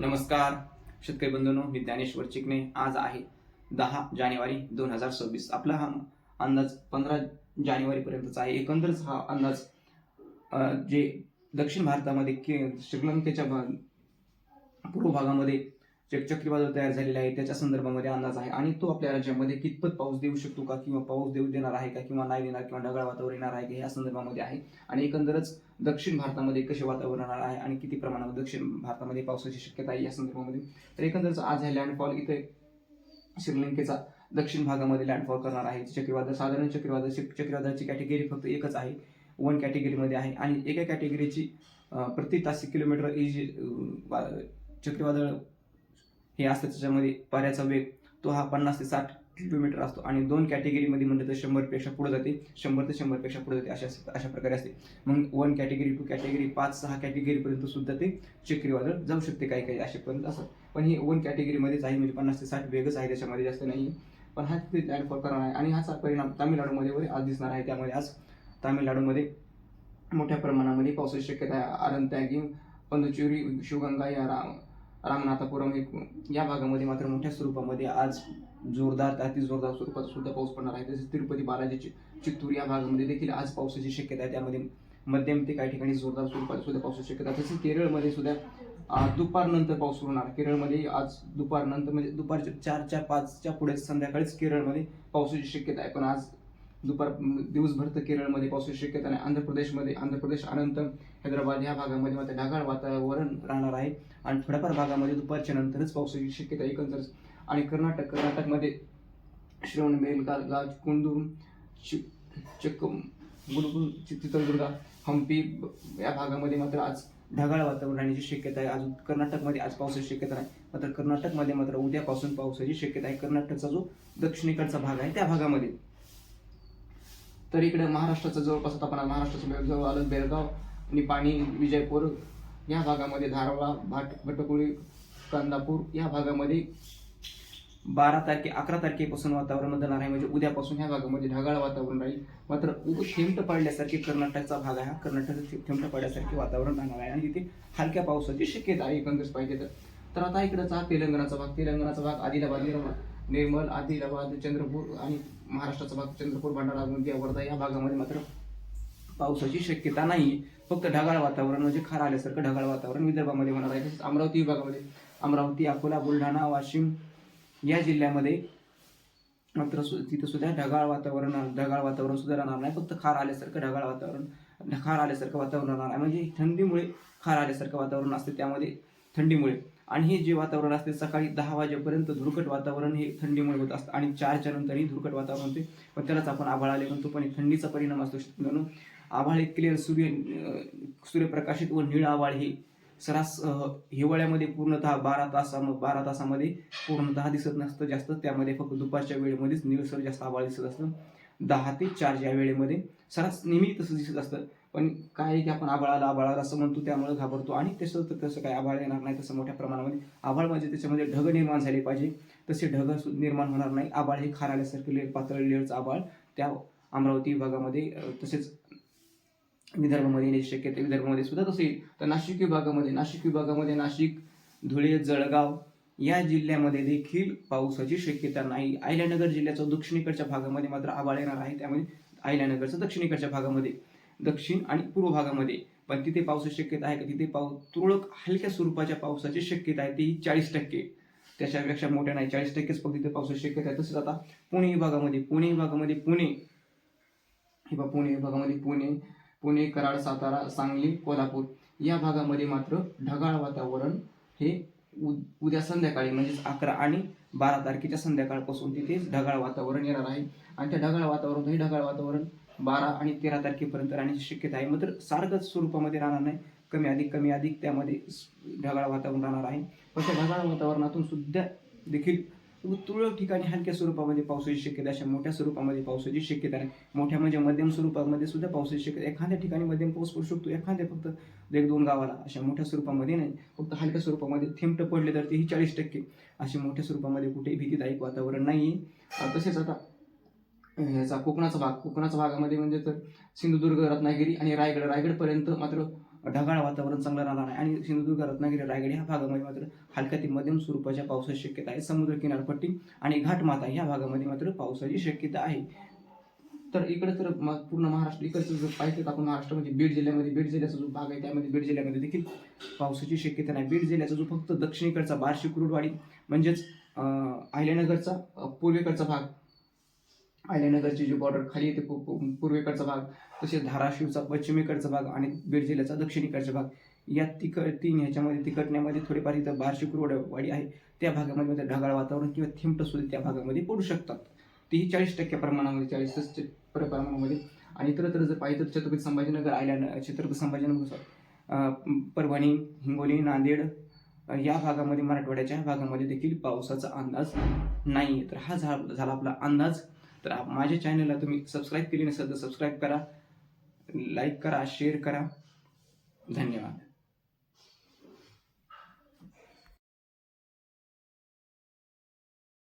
नमस्कार शेतकरी बंधूंनो, मी ज्ञानेश्वर चिकणे. आज आहे 10 जानेवारी 2026. आपला हा अंदाज 15 जानेवारीपर्यंतचा आहे. एकंदरच हा अंदाज जे दक्षिण भारतामध्ये श्रीलंकेच्या पूर्व भागामध्ये जे चक्रीवादळ तयार झालेले आहे त्याच्या संदर्भामध्ये अंदाज आहे आणि तो आपल्या राज्यामध्ये कितपत पाऊस देऊ शकतो का, किंवा पाऊस देणार आहे का, किंवा नाही देणार, किंवा ढगाळ वातावरण येणार आहे का, या संदर्भामध्ये आहे. आणि एकंदरच दक्षिण भारतामध्ये कसे वातावरण राहणार आहे आणि किती प्रमाणात दक्षिण भारतामध्ये पावसाची शक्यता आहे या संदर्भामध्ये. तर एकंदरच आज आहे लँडफॉल इथे श्रीलंकेचा दक्षिण भागामध्ये लँडफॉल करणार आहे. चक्रीवादळ साधारण चक्रीवादळाची कॅटेगरी फक्त एकच आहे, 1 कॅटेगरीमध्ये आहे. आणि एका कॅटेगरीची प्रति तास किलोमीटर चक्रीवादळ हे असतं. त्याच्यामध्ये वाऱ्याचा वेग तो हा 50 ते 60 किलोमीटर असतो. आणि 2 कॅटेगरीमध्ये म्हणलं तर 100 पेक्षा पुढे जाते, 100 ते 100 पेक्षा पुढे जाते, अशा प्रकारे असते. मग 1 कॅटेगरी, 2 कॅटेगरी, 5-6 कॅटेगरीपर्यंत सुद्धा ते चक्रीवादळ जाऊ शकते काही असेपर्यंत असं. पण ही 1 कॅटेगरीमध्येच आहे, म्हणजे 50 ते 60 वेगच आहे, त्याच्यामध्ये जास्त नाही. पण हा तिथे लँडफॉल करणार आहे आणि ह्याचा परिणाम तामिळनाडूमध्ये आज दिसणार आहे. त्यामध्ये आज तामिळनाडूमध्ये मोठ्या प्रमाणामध्ये पावसाची शक्यता आहे. अरंत्यागी, पंदुचेरी, शिवगंगा या रामनाथपुरम या भागामध्ये मात्र मोठ्या स्वरूपामध्ये आज जोरदार अति जोरदार स्वरूपात सुद्धा पाऊस पडणार आहे. तसेच तिरुपती बालाजी, चित्तूर या भागामध्ये देखील आज पावसाची शक्यता आहे. त्यामध्ये मध्यम ते काही ठिकाणी जोरदार स्वरूपात सुद्धा पावसाची शक्यता आहे. तसेच केरळमध्ये सुद्धा दुपारनंतर पाऊस होणार. केरळमध्ये आज दुपारनंतर म्हणजे दुपारच्या 4-5च्या पुढे संध्याकाळीच केरळमध्ये पावसाची शक्यता आहे. पण आज दिवसभर तर केरळमध्ये पावसाची शक्यता नाही. आंध्र प्रदेश अनंत हैदराबाद या भागामध्ये मात्र ढगाळ वातावरण राहणार आहे आणि थोड्याफार भागामध्ये दुपारच्या नंतरच पावसाची शक्यता एकंदर. आणि कर्नाटकमध्ये श्रवणबेळगोळा, कुंदूर, चित्रदुर्ग, हंपी या भागामध्ये मात्र आज ढगाळ वातावरण राहण्याची शक्यता आहे. अजून कर्नाटकमध्ये आज पावसाची शक्यता नाही, मात्र कर्नाटकमध्ये मात्र उद्यापासून पावसाची शक्यता आहे. कर्नाटकचा जो दक्षिणेकडचा भाग आहे त्या भागामध्ये. तर इकडे महाराष्ट्राचा जवळपास आता आपण महाराष्ट्राच्या जवळ आलं, बेळगाव, निपाणी, विजयपूर या भागामध्ये, धारवाड, भटकुळी, कंदापूर या भागामध्ये 11 तारखेपासून वातावरण बदलणार आहे. म्हणजे उद्यापासून ह्या भागामध्ये ढगाळ वातावरण राहील. मात्र थेंब पडल्यासारखे कर्नाटकचा भाग आहे, कर्नाटक थेंब पडल्यासारखे वातावरण राहणार आहे आणि तिथे हलक्या पावसाची शक्यता आहे एकंदरीत पाहिजे तर. आता इकडचा तेलंगणाचा भाग आदिलाबाद, निर्मल, आदिलाबाद, चंद्रपूर आणि महाराष्ट्राचा भाग चंद्रपूर, भंडारा, गोंदिया, वर्धा या भागामध्ये मात्र पावसाची शक्यता नाही. फक्त ढगाळ वातावरण म्हणजे खार आल्यासारखं ढगाळ वातावरण विदर्भामध्ये होणार आहे. तसेच अमरावती विभागामध्ये अमरावती, अकोला, बुलढाणा, वाशिम या जिल्ह्यामध्ये मात्र तिथं सुद्धा ढगाळ वातावरण सुद्धा राहणार नाही. फक्त खार आल्यासारखं वातावरण राहणार आहे. म्हणजे थंडीमुळे खार आल्यासारखं वातावरण असते, त्यामध्ये थंडीमुळे. आणि हे जे वातावरण असते सकाळी 10 वाजेपर्यंत धुरकट वातावरण हे थंडीमुळे होत असतं आणि 4च्या नंतरही धुरकट वातावरण होते. पण त्यालाच आपण आभाळ आले म्हणतो. पण थंडीचा परिणाम असतो. आभाळ हे क्लिअर सूर्यप्रकाशित व निळ आभाळ हे हिवाळ्यामध्ये पूर्णतः 12 तासामध्ये पूर्णतः दिसत नसतं जास्त. त्यामध्ये फक्त दुपारच्या वेळेमध्येच निळसर जास्त आभाळ दिसत असतं. 10 ते 4 या वेळेमध्ये सरास नेहमी तसं दिसत असतं. पण काय आहे की आपण आभाळ असं म्हणतो, त्यामुळे घाबरतो. आणि तसं काय आभाळ येणार नाही. तसं मोठ्या प्रमाणामध्ये आभाळ म्हणजे त्याच्यामध्ये ढग निर्माण झाले पाहिजे, तसे ढग निर्माण होणार नाही. आभाळ हे खार आल्यासारखे पातळ लेअरचं आभाळ त्या अमरावती विभागामध्ये, तसेच विदर्भामध्ये येण्याची शक्यता. विदर्भामध्ये सुद्धा तसे. तर नाशिक विभागामध्ये नाशिक, धुळे, जळगाव या जिल्ह्यामध्ये देखील पावसाची शक्यता नाही. अहिल्यानगर जिल्ह्याच्या दक्षिणेकडच्या भागामध्ये मात्र आभाळ येणार आहे. त्यामध्ये अहिल्यानगरचं दक्षिणेकडच्या भागामध्ये, दक्षिण आणि पूर्व भागामध्ये पण तिथे पावसाची शक्यता आहे का? तिथे तुरळक हलक्या स्वरूपाच्या पावसाची शक्यता आहे, ती 40%. त्याच्यापेक्षा मोठ्या नाही, 40%च फक्त तिथे पावसाची शक्यता आहे. तसंच आता पुणे विभागामध्ये पुणे, कराड, सातारा, सांगली, कोल्हापूर या भागामध्ये मात्र ढगाळ वातावरण हे उद्या संध्याकाळी म्हणजेच 11 आणि 12 तारखेच्या संध्याकाळपासून तिथे ढगाळ वातावरण येणार आहे. आणि त्या ढगाळ वातावरण 12 आणि 13 तारखेपर्यंत राहण्याची शक्यता आहे. मात्र सारखंच स्वरूपामध्ये राहणार नाही, कमी अधिक त्यामध्ये ढगाळ वातावरण राहणार आहे. पण त्या ढगाळ वातावरणातून सुद्धा देखील तुरळक ठिकाणी हलक्या स्वरूपामध्ये पावसाची शक्यता, अशा मोठ्या स्वरूपामध्ये पावसाची शक्यता नाही. मोठ्या म्हणजे मध्यम स्वरूपामध्ये सुद्धा पावसाची शक्यता. एखाद्या ठिकाणी मध्यम पाऊस पडू शकतो, एखाद्या फक्त 1-2 गावाला, अशा मोठ्या स्वरूपामध्ये नाही. फक्त हलक्या स्वरूपामध्ये थेंब पडले तर तेही 40%. अशी मोठ्या स्वरूपामध्ये कुठेही भीतीदायक वातावरण नाही. तसेच आता ह्याचा कोकणाचा भागामध्ये म्हणजे तर सिंधुदुर्ग, रत्नागिरी आणि रायगडपर्यंत मात्र ढगाळ वातावरण चांगलं राहणार आहे आणि सिंधुदुर्ग, रत्नागिरी, रायगड ह्या भागामध्ये मात्र हलक्या ते मध्यम स्वरूपाच्या पावसाची शक्यता आहे. समुद्र किनारपट्टी आणि घाटमाथा ह्या भागामध्ये मात्र पावसाची शक्यता आहे. तर इकडे तर पूर्ण महाराष्ट्र इकडचं जर पाहिलं तर आपण महाराष्ट्रामध्ये बीड जिल्ह्याचा जो भाग आहे त्यामध्ये बीड जिल्ह्यामध्ये देखील पावसाची शक्यता नाही. बीड जिल्ह्याचा जो फक्त दक्षिणेकडचा बार्शी, कुरुडवाडी म्हणजेच अहिल्यानगरचा पूर्वेकडचा भाग, अहिल्यानगरची जी बॉर्डर खाली येते पूर्वेकडचा भाग, तसेच धाराशिवचा पश्चिमेकडचा भाग आणि बीड जिल्ह्याचा दक्षिणेकडचा भाग, या तीन ह्याच्यामध्ये तिकटण्यामध्ये थोडेफार इथं बार्शी, कुरुडवाडी आहे त्या भागामध्ये ढगाळ वातावरण किंवा थिंपट सुद्धा त्या भागामध्ये पडू शकतात. तेही 40% प्रमाणामध्ये, 40% प्रमाणामध्ये. आणि इतरत्र जर पाहिजे तर छत्रपती संभाजीनगर, परभणी, हिंगोली, नांदेड या भागामध्ये, मराठवाड्याच्या भागामध्ये देखील पावसाचा अंदाज नाही. तर हा झाला आपला अंदाज. तर माझ्या चॅनलला तुम्ही सबस्क्राईब केली नसेल तर सबस्क्राईब करा, लाईक करा, शेअर करा. धन्यवाद.